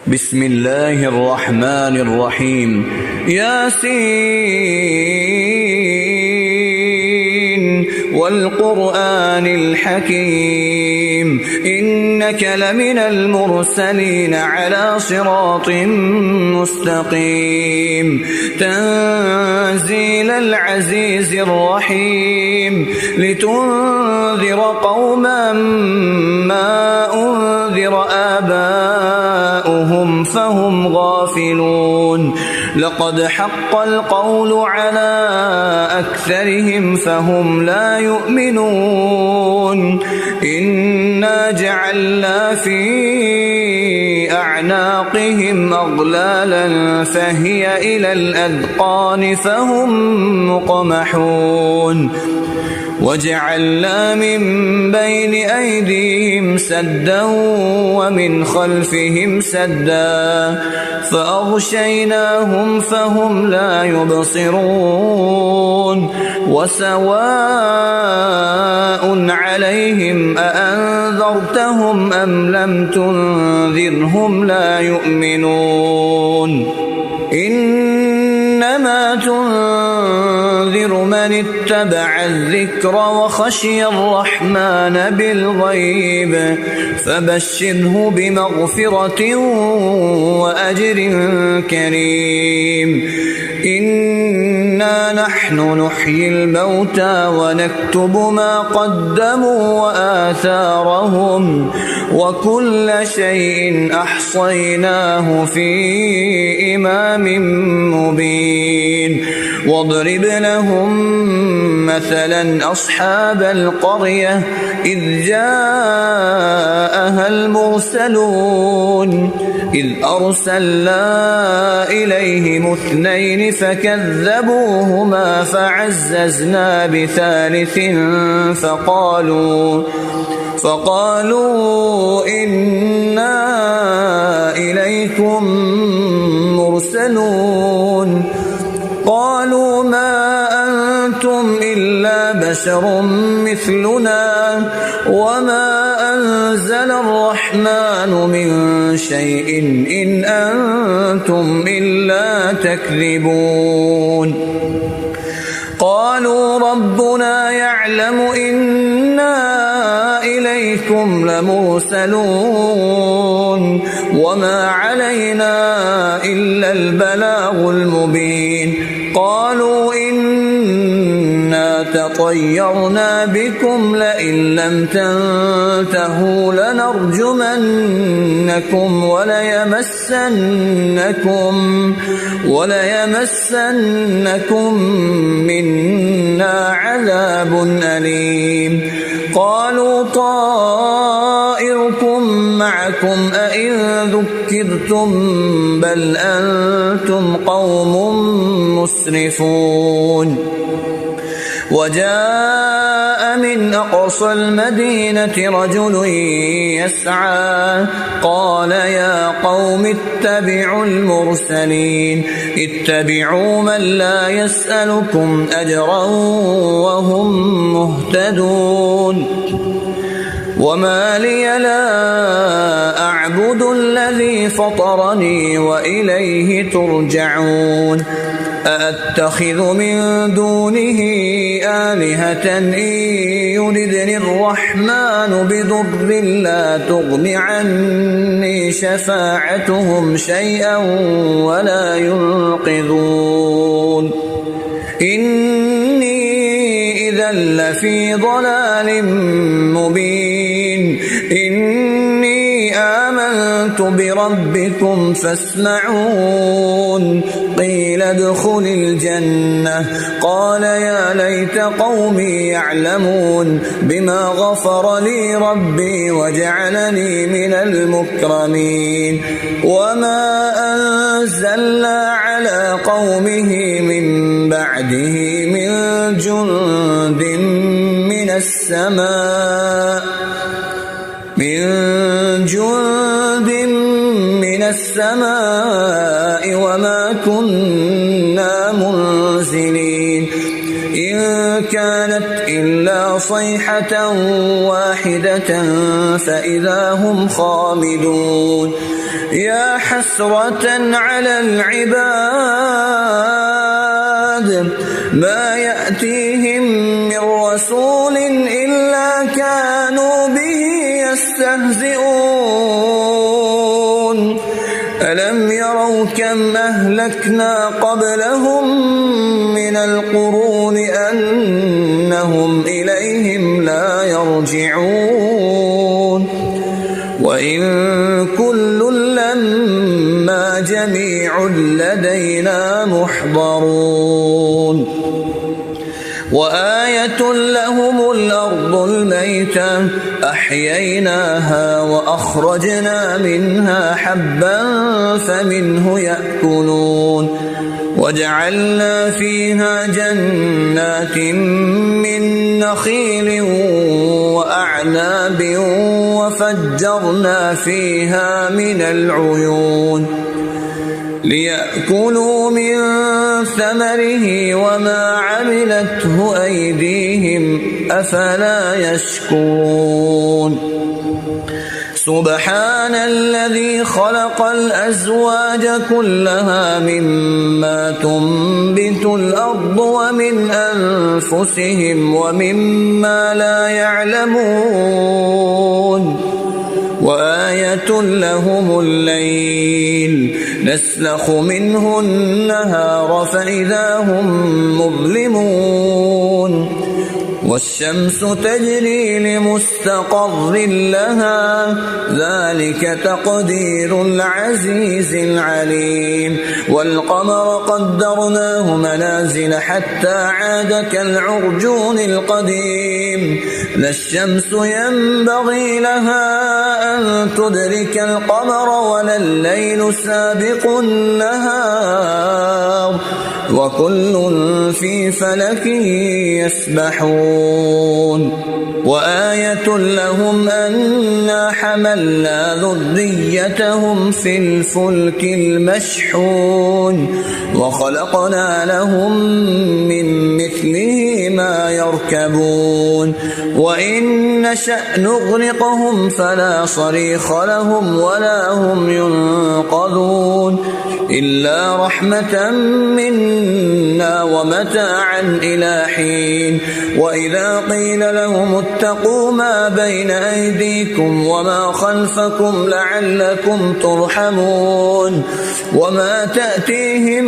بسم الله الرحمن الرحيم. ياسين والقرآن الحكيم إنك لمن المرسلين على صراط مستقيم تنزيل العزيز الرحيم لتنذر قوما ما أنذر آباؤهم فهم غافلون لقد حق القول على أكثرهم فهم لا يؤمنون إنا جعلنا في أعناقهم أغلالا فهي إلى الأذقان فهم مقمحون وجعلنا من بين أيديهم سدا ومن خلفهم سدا فأغشيناهم فهم لا يبصرون وسواء عليهم أأنذرتهم أم لم تنذرهم لا يؤمنون إنما تنذر من اتبع الذكر وخشي الرحمن بالغيب فبشره بمغفرة وأجر كريم إنا نحن نحيي الموتى ونكتب ما قدموا وآثارهم وكل شيء أحصيناه في إمام مبين واضرب لهم مثلا أصحاب القرية إذ جاءها المرسلون إذ أرسلنا إليهم اثنين فكذبوهما فعززنا بثالث فقالوا إنا إليكم مرسلون قالوا ما أنتم إلا بشر مثلنا وما أنزل الرحمن من شيء إن أنتم إلا تكذبون قالوا ربنا يعلم إنا إليكم لمرسلون وما علينا إلا البلاغ المبين قالوا إنا تطيرنا بكم لئن لم تنتهوا لنرجمنكم وليمسنكم منا عذاب أليم قالوا طائركم معكم أئن ذكرتم بل أنتم قوم مسرفون وجاء من أقصى المدينة رجل يسعى قال يا قوم اتبعوا المرسلين اتبعوا من لا يسألكم أجرا وهم مهتدون وما لي لا أعبد الذي فطرني وإليه ترجعون أأتخذ من دونه آلهة إن يردني الرحمن بضر لا تغن عني شفاعتهم شيئا ولا ينقذون إني إذا لفي ضلال مبين إني آمنت بربكم فاسمعون قيل ادخل الجنة قال يا ليت قومي يعلمون بما غفر لي ربي وجعلني من المكرمين وما أنزلنا على قومه من بعده من جند من السماء وما كنا منزلين إن كانت إلا صيحة واحدة فإذا هم خامدون يا حسرة على العباد ما يأتيهم من رسول إلا كانوا به يستهزئون ألم يروا كم أهلكنا قبلهم من القرون أنهم إليهم لا يرجعون وإن كل لما جميع لدينا محضرون وآية لهم الأرض الميتة أحييناها وأخرجنا منها حبا فمنه يأكلون وجعلنا فيها جنات من نخيل وأعناب وفجرنا فيها من العيون ليأكلوا من ثمره وما عملته أيديهم أفلا يشكرون سبحان الذي خلق الأزواج كلها مما تنبت الأرض ومن أنفسهم ومما لا يعلمون وآية لهم الليل نسلخ منه النهار فإذا هم مظلمون والشمس تجري لمستقر لها ذلك تقدير العزيز العليم والقمر قدرناه منازل حتى عاد كالعرجون القديم لا الشمس ينبغي لها أن تدرك القمر ولا الليل سابق النهار وكل في فلك يسبحون وآية لهم أنا حملنا ذريتهم في الفلك المشحون وخلقنا لهم من مثله ما يركبون وإن نشأ نغرقهم فلا صريخ لهم ولا هم ينقذون إلا رحمة منا ومتاعا إلى حين وإذا قيل لهم اتقوا ما بين أيديكم وما خلفكم لعلكم ترحمون وما تأتيهم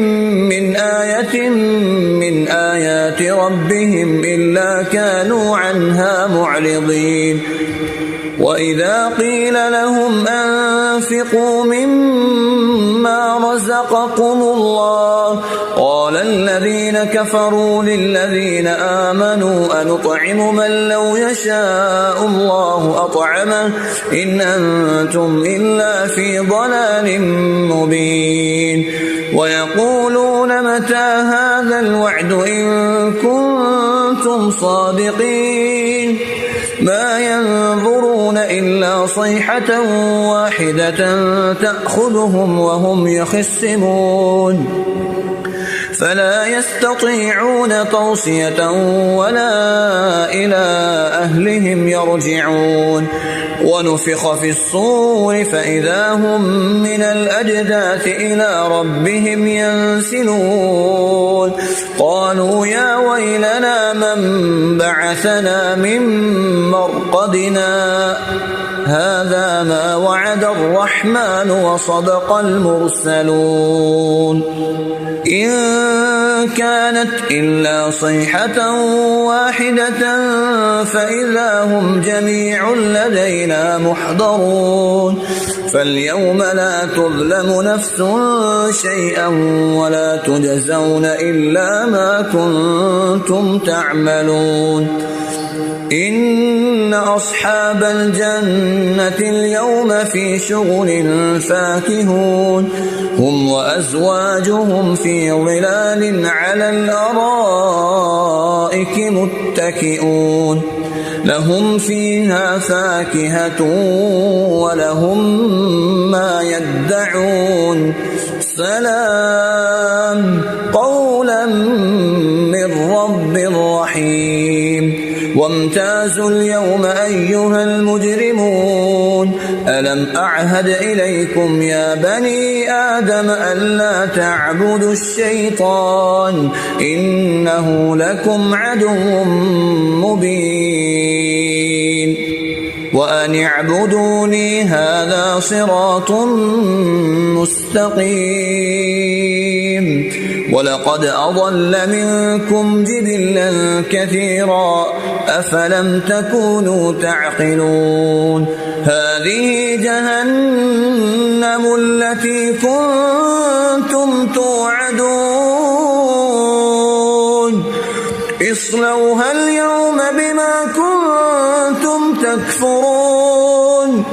من آية من آيات ربهم إلا كانوا عنها معرضين وإذا قيل لهم أنفقوا مما رزقكم الله قال الذين كفروا للذين آمنوا أنطعم من لو يشاء الله أطعمه إن أنتم إلا في ضلال مبين ويقولون متى هذا الوعد إن كنتم صادقين ما ينظرون إلا صيحة واحدة تأخذهم وهم يخصمون فلا يستطيعون توصية ولا إلى أهلهم يرجعون ونفخ في الصور فإذا هم من الأجداث إلى ربهم ينسلون قالوا يا ويلنا من بعثنا من مرقدنا هذا ما وعد الرحمن وصدق المرسلون إن كانت إلا صيحة واحدة فإذا هم جميع لدينا محضرون فاليوم لا تظلم نفس شيئا ولا تجزون إلا ما كنتم تعملون إن أصحاب الجنة اليوم في شغل فاكهون هم وأزواجهم في ظلال على الأرائك متكئون لهم فيها فاكهة ولهم ما يدعون سلام قولا من رب رحيم وامتازوا اليوم أيها المجرمون ألم أعهد إليكم يا بني آدم ألا تعبدوا الشيطان إنه لكم عدو مبين وأن اعبدوني هذا صراط مستقيم ولقد أضل منكم جبلا كثيرا أفلم تكونوا تعقلون هذه جهنم التي كنتم توعدون اصلوها اليوم بما كنتم تكفرون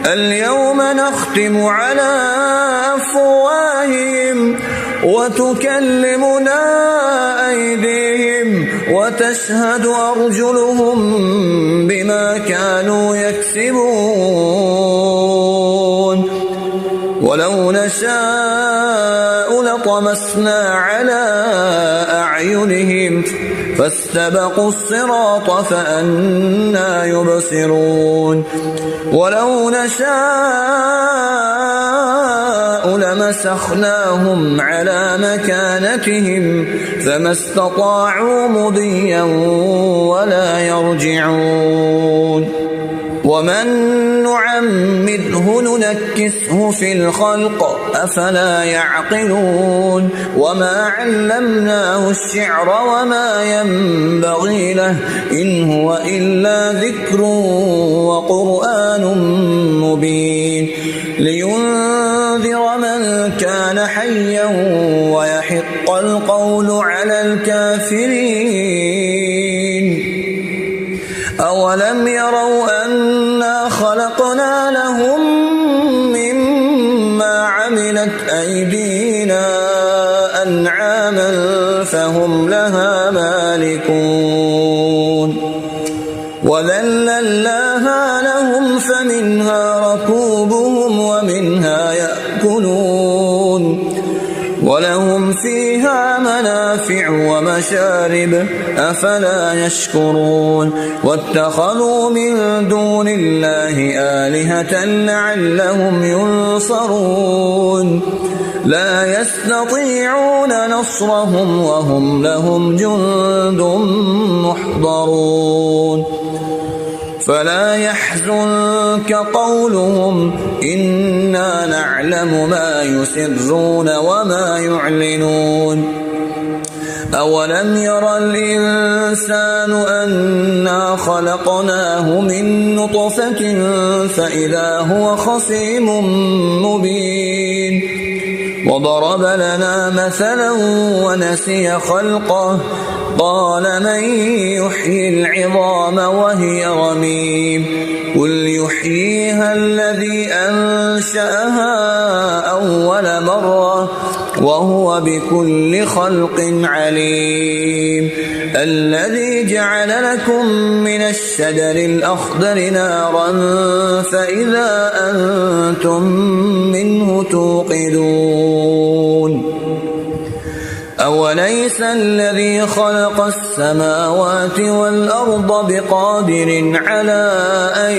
اليوم نختم على أفواههم وتكلمنا أيديهم وتشهد أرجلهم بما كانوا يكسبون ولو نشاء لطمسنا على أعينهم فاستبقوا الصراط فأنى يبصرون ولو نشاء لمسخناهم على مكانتهم فما استطاعوا مضيا ولا يرجعون ومن نعمره ننكسه في الخلق أفلا يعقلون وما علمناه الشعر وما ينبغي له إن هو إلا ذكر وقرآن مبين لينذر من كان حيا ويحق القول على الكافرين أولم يروا أنا خلقنا لهم مما عملت أيدينا أنعاما فهم لها مالكون وذللناها لهم فمنها ركوبهم ومنها يأكلون ولهم فيها منافع ومشارب أفلا يشكرون واتخذوا من دون الله آلهة لعلهم ينصرون لا يستطيعون نصرهم وهم لهم جند محضرون فلا يحزنك قولهم إنا نعلم ما يسرون وما يعلنون أولم ير الإنسان أنا خلقناه من نطفة فإذا هو خصيم مبين وضرب لنا مثلا ونسي خلقه قال من يحيي العظام وهي رميم قل يحييها الذي أنشأها أول مرة وهو بكل خلق عليم الذي جعل لكم من الشجر الأخضر نارا فإذا أنتم منه توقدون أوليس الذي خلق السماوات والأرض بقادر على أن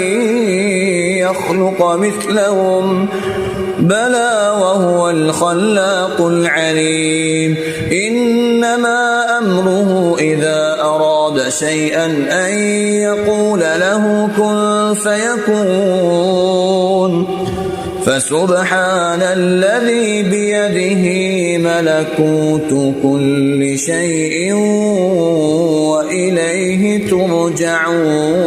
يخلق مثلهم بلى وهو الخلاق العليم إنما أمره إذا أراد شيئا أن يقول له كن فيكون فسبحان الذي بيده ملكوت كل شيء وإليه ترجعون